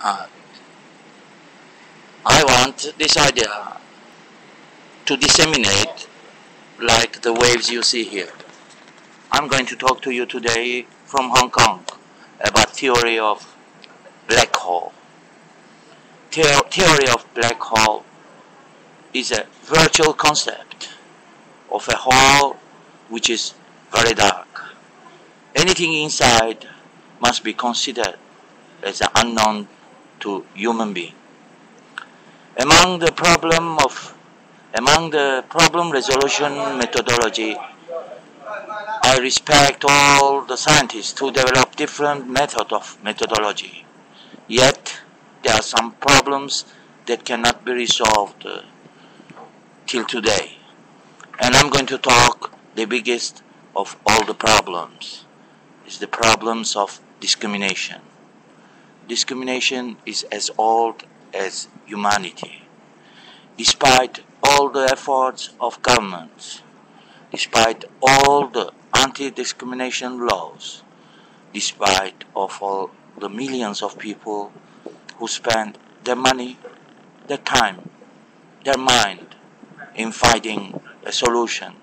Uh, I want this idea to disseminate like the waves you see here. I'm going to talk to you today from Hong Kong about theory of black hole. Theory of black hole is a virtual concept of a hole which is very dark. Anything inside must be considered as unknown to human being. Among the problem resolution methodology, I respect all the scientists who develop different methodology. Yet there are some problems that cannot be resolved till today. And I'm going to talk the biggest of all the problems is the problems of discrimination. Discrimination is as old as humanity. Despite all the efforts of governments, despite all the anti-discrimination laws, despite of all the millions of people who spend their money, their time, their mind in finding a solution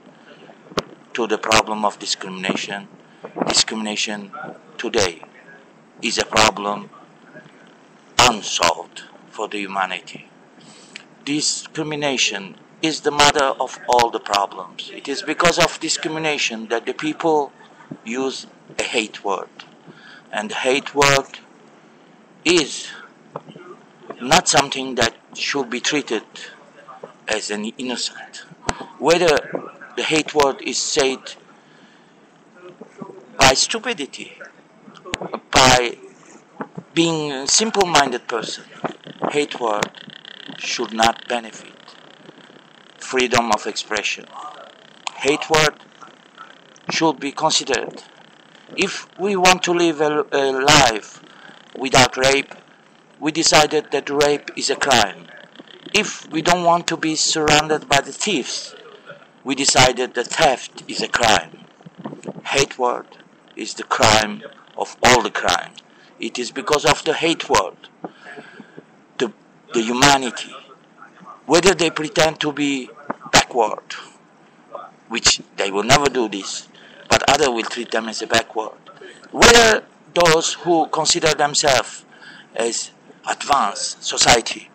to the problem of discrimination, discrimination today is a problem unsolved for the humanity. Discrimination is the mother of all the problems. It is because of discrimination that the people use a hate word. And hate word is not something that should be treated as an innocent. Whether the hate word is said by stupidity, by being a simple-minded person, hate word should not benefit freedom of expression. Hate word should be considered. If we want to live a life without rape, we decided that rape is a crime. If we don't want to be surrounded by the thieves, we decided that theft is a crime. Hate word is the crime of all the crimes. It is because of the hate word, the humanity, whether they pretend to be backward, which they will never do this, but others will treat them as a backward. Whether those who consider themselves as advanced society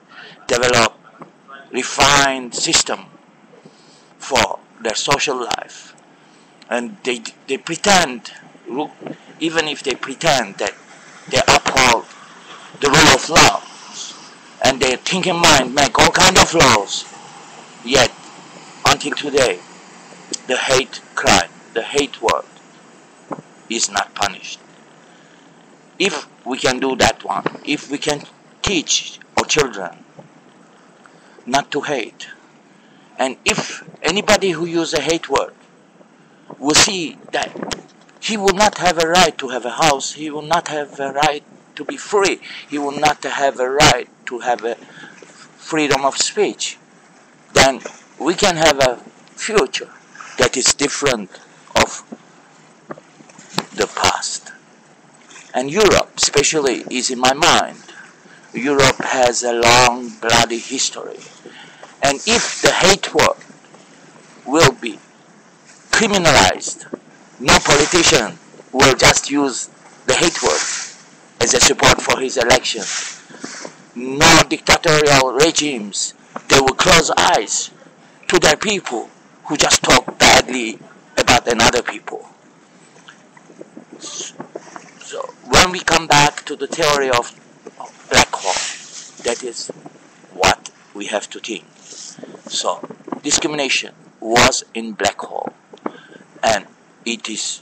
develop refined system for their social life, and they pretend, even if they pretend that they uphold the rule of law, and their thinking mind make all kinds of laws, yet until today the hate crime, the hate word is not punished. If we can do that one, if we can teach our children not to hate, and if anybody who uses a hate word will see that he will not have a right to have a house, he will not have a right to be free, he will not have a right to have a freedom of speech, then we can have a future that is different of the past. And Europe especially is in my mind. Europe has a long bloody history. And if the hate word will be criminalized, no politician will just use the hate word as a support for his election. No dictatorial regimes, they will close eyes to their people who just talk badly about another people. So when we come back to the theory of black hole, that is what we have to think. So discrimination was in black hole, and it is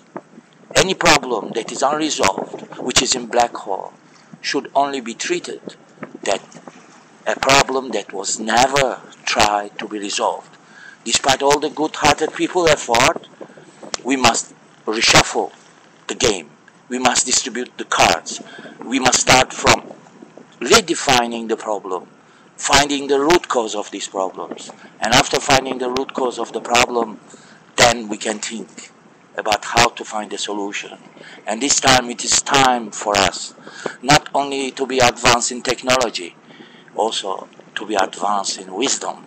any problem that is unresolved, which is in black hole, should only be treated that a problem that was never tried to be resolved. Despite all the good-hearted people effort, we must reshuffle the game. We must distribute the cards. We must start from redefining the problem, finding the root cause of these problems. And after finding the root cause of the problem, then we can think about how to find a solution. And this time it is time for us not only to be advanced in technology, also to be advanced in wisdom.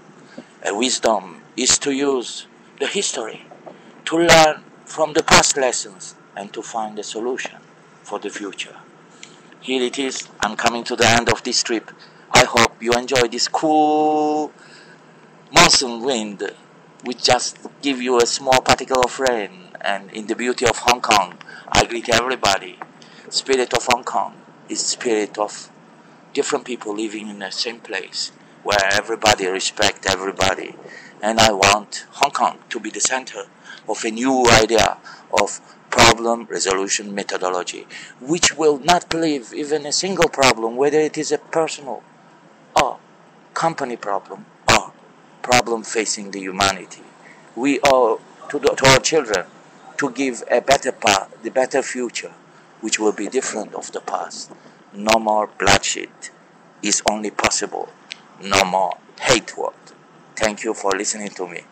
And wisdom is to use the history, to learn from the past lessons, and to find a solution for the future. Here it is. I'm coming to the end of this trip. I hope you enjoy this cool monsoon wind, which just give you a small particle of rain. And in the beauty of Hong Kong, I greet everybody. Spirit of Hong Kong is spirit of different people living in the same place, where everybody respect everybody. And I want Hong Kong to be the center of a new idea of problem resolution methodology, which will not leave even a single problem, whether it is a personal or company problem or problem facing the humanity. We owe to our children to give a better path, the better future, which will be different of the past. No more bloodshed is only possible. No more hate word. Thank you for listening to me.